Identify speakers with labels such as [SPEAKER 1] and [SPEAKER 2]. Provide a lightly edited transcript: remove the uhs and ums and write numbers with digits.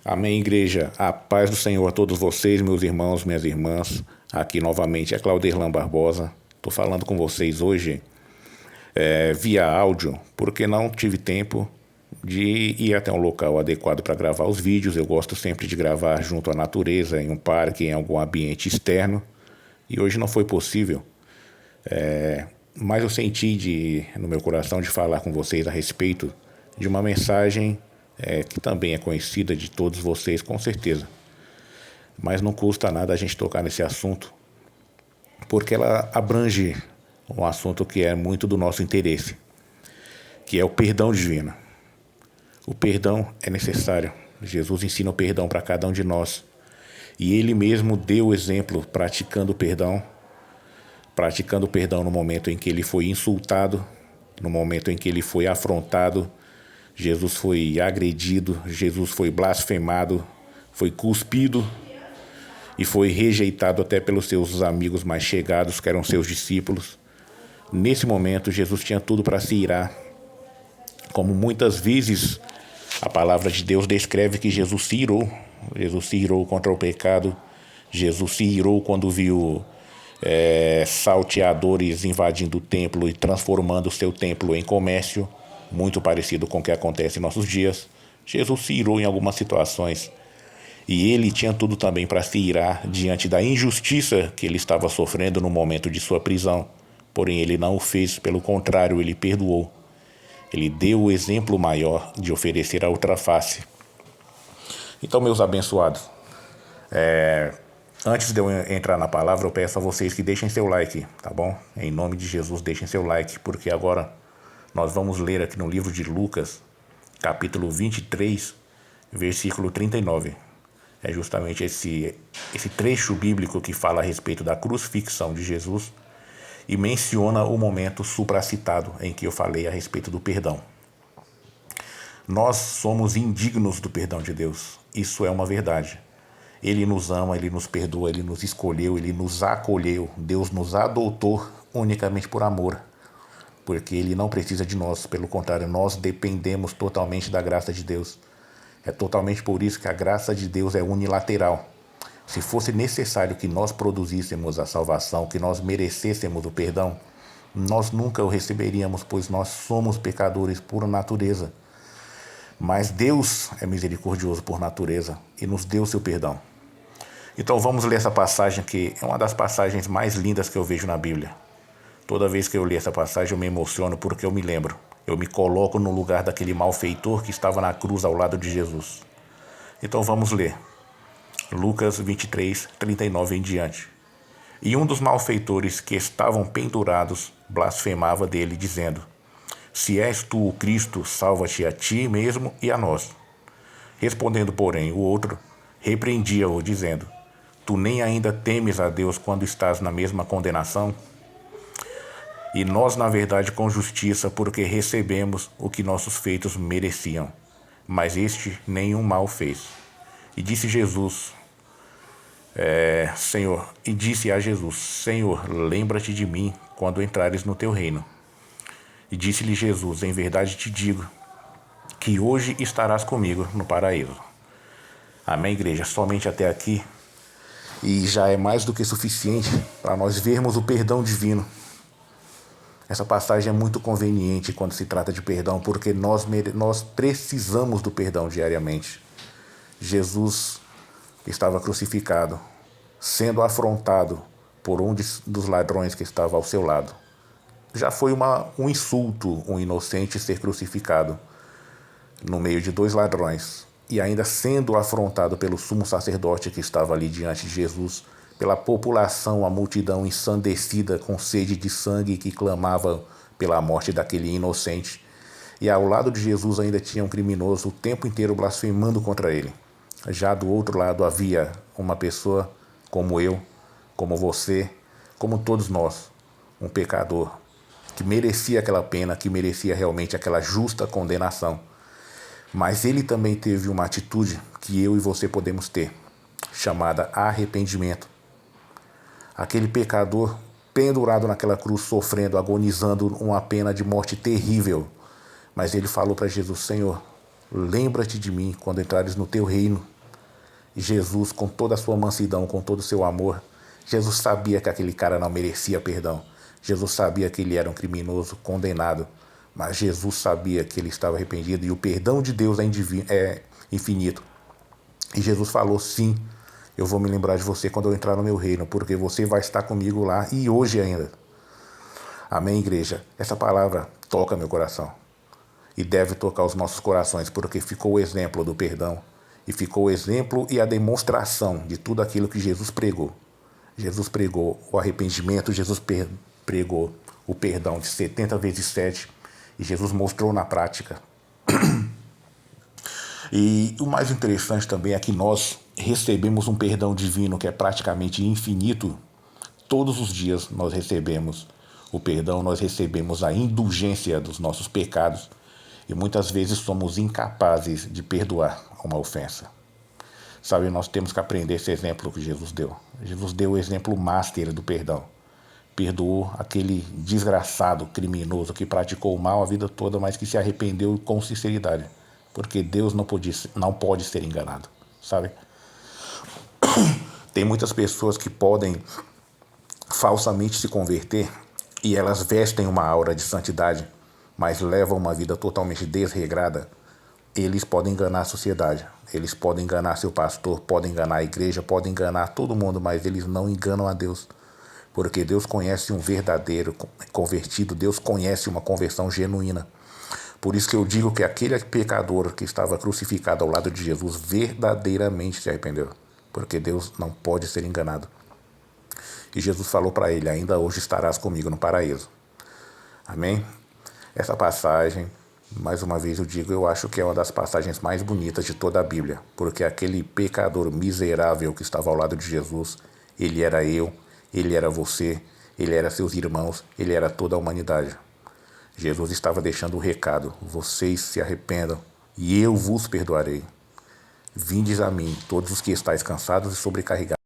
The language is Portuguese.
[SPEAKER 1] Amém, igreja. A paz do Senhor a todos vocês, meus irmãos, minhas irmãs. Aqui novamente é Clauderlan Barbosa. Estou falando com vocês hoje via áudio, porque não tive tempo de ir até um local adequado para gravar os vídeos. Eu gosto sempre de gravar junto à natureza, em um parque, em algum ambiente externo. E hoje não foi possível. Mas eu senti no meu coração de falar com vocês a respeito de uma mensagem que também é conhecida de todos vocês, com certeza. Mas não custa nada a gente tocar nesse assunto, porque ela abrange um assunto que é muito do nosso interesse, que é o perdão divino. O perdão é necessário. Jesus ensina o perdão para cada um de nós. E ele mesmo deu o exemplo praticando o perdão no momento em que ele foi insultado, no momento em que ele foi afrontado. Jesus foi agredido, Jesus foi blasfemado, foi cuspido e foi rejeitado até pelos seus amigos mais chegados, que eram seus discípulos. Nesse momento, Jesus tinha tudo para se irar. Como muitas vezes a palavra de Deus descreve que Jesus se irou. Jesus se irou contra o pecado. Jesus se irou quando viu salteadores invadindo o templo e transformando o seu templo em comércio, muito parecido com o que acontece em nossos dias. Jesus se irou em algumas situações. E ele tinha tudo também para se irar diante da injustiça que ele estava sofrendo no momento de sua prisão. Porém, ele não o fez, pelo contrário, ele perdoou. Ele deu o exemplo maior de oferecer a outra face. Então, meus abençoados, antes de eu entrar na palavra, eu peço a vocês que deixem seu like, tá bom? Em nome de Jesus, deixem seu like, porque agora nós vamos ler aqui no livro de Lucas, capítulo 23, versículo 39. É justamente esse trecho bíblico que fala a respeito da crucifixão de Jesus e menciona o momento supracitado em que eu falei a respeito do perdão. Nós somos indignos do perdão de Deus. Isso é uma verdade. Ele nos ama, Ele nos perdoa, Ele nos escolheu, Ele nos acolheu. Deus nos adotou unicamente por amor, porque Ele não precisa de nós. Pelo contrário, nós dependemos totalmente da graça de Deus. É totalmente por isso que a graça de Deus é unilateral. Se fosse necessário que nós produzíssemos a salvação, que nós merecêssemos o perdão, nós nunca o receberíamos, pois nós somos pecadores por natureza. Mas Deus é misericordioso por natureza e nos deu seu perdão. Então vamos ler essa passagem, que é uma das passagens mais lindas que eu vejo na Bíblia. Toda vez que eu leio essa passagem eu me emociono, porque eu me lembro. Eu me coloco no lugar daquele malfeitor que estava na cruz ao lado de Jesus. Então vamos ler. Lucas 23, 39 em diante. E um dos malfeitores que estavam pendurados blasfemava dele, dizendo: Se és tu o Cristo, salva-te a ti mesmo e a nós. Respondendo, porém, o outro repreendia-o, dizendo: Tu nem ainda temes a Deus quando estás na mesma condenação? E nós, na verdade, com justiça, porque recebemos o que nossos feitos mereciam. Mas este nenhum mal fez. E disse a Jesus: Senhor, lembra-te de mim quando entrares no teu reino. E disse-lhe Jesus: Em verdade te digo, que hoje estarás comigo no paraíso. Amém, igreja? Somente até aqui. E já é mais do que suficiente para nós vermos o perdão divino. Essa passagem é muito conveniente quando se trata de perdão, porque nós precisamos do perdão diariamente. Jesus estava crucificado, sendo afrontado por um dos ladrões que estava ao seu lado. Já foi um insulto um inocente ser crucificado no meio de dois ladrões, e ainda sendo afrontado pelo sumo sacerdote que estava ali diante de Jesus, pela população, a multidão ensandecida com sede de sangue que clamava pela morte daquele inocente. E ao lado de Jesus ainda tinha um criminoso o tempo inteiro blasfemando contra ele. Já do outro lado havia uma pessoa como eu, como você, como todos nós, um pecador que merecia aquela pena, que merecia realmente aquela justa condenação. Mas ele também teve uma atitude que eu e você podemos ter, chamada arrependimento. Aquele pecador pendurado naquela cruz, sofrendo, agonizando uma pena de morte terrível. Mas ele falou para Jesus: Senhor, lembra-te de mim quando entrares no teu reino. Jesus, com toda a sua mansidão, com todo o seu amor, Jesus sabia que aquele cara não merecia perdão. Jesus sabia que ele era um criminoso condenado, mas Jesus sabia que ele estava arrependido e o perdão de Deus é infinito. E Jesus falou: sim, eu vou me lembrar de você quando eu entrar no meu reino, porque você vai estar comigo lá e hoje ainda. Amém, igreja? Essa palavra toca meu coração e deve tocar os nossos corações, porque ficou o exemplo do perdão e ficou o exemplo e a demonstração de tudo aquilo que Jesus pregou. Jesus pregou o arrependimento, Jesus pregou o perdão de 70 vezes 7 e Jesus mostrou na prática. E o mais interessante também é que nós recebemos um perdão divino que é praticamente infinito. Todos os dias nós recebemos o perdão, nós recebemos a indulgência dos nossos pecados e muitas vezes somos incapazes de perdoar uma ofensa. Sabe, nós temos que aprender esse exemplo que Jesus deu. Jesus deu o exemplo master do perdão. Perdoou aquele desgraçado criminoso que praticou o mal a vida toda, mas que se arrependeu com sinceridade. Porque Deus não pode ser enganado, sabe? Tem muitas pessoas que podem falsamente se converter e elas vestem uma aura de santidade, mas levam uma vida totalmente desregrada. Eles podem enganar a sociedade, eles podem enganar seu pastor, podem enganar a igreja, podem enganar todo mundo, mas eles não enganam a Deus. Porque Deus conhece um verdadeiro convertido, Deus conhece uma conversão genuína. Por isso que eu digo que aquele pecador que estava crucificado ao lado de Jesus verdadeiramente se arrependeu. Porque Deus não pode ser enganado. E Jesus falou para ele: ainda hoje estarás comigo no paraíso. Amém? Essa passagem, mais uma vez eu digo, eu acho que é uma das passagens mais bonitas de toda a Bíblia. Porque aquele pecador miserável que estava ao lado de Jesus, ele era eu, ele era você, ele era seus irmãos, ele era toda a humanidade. Jesus estava deixando o recado: vocês se arrependam e eu vos perdoarei. Vindes a mim, todos os que estáis cansados e sobrecarregados.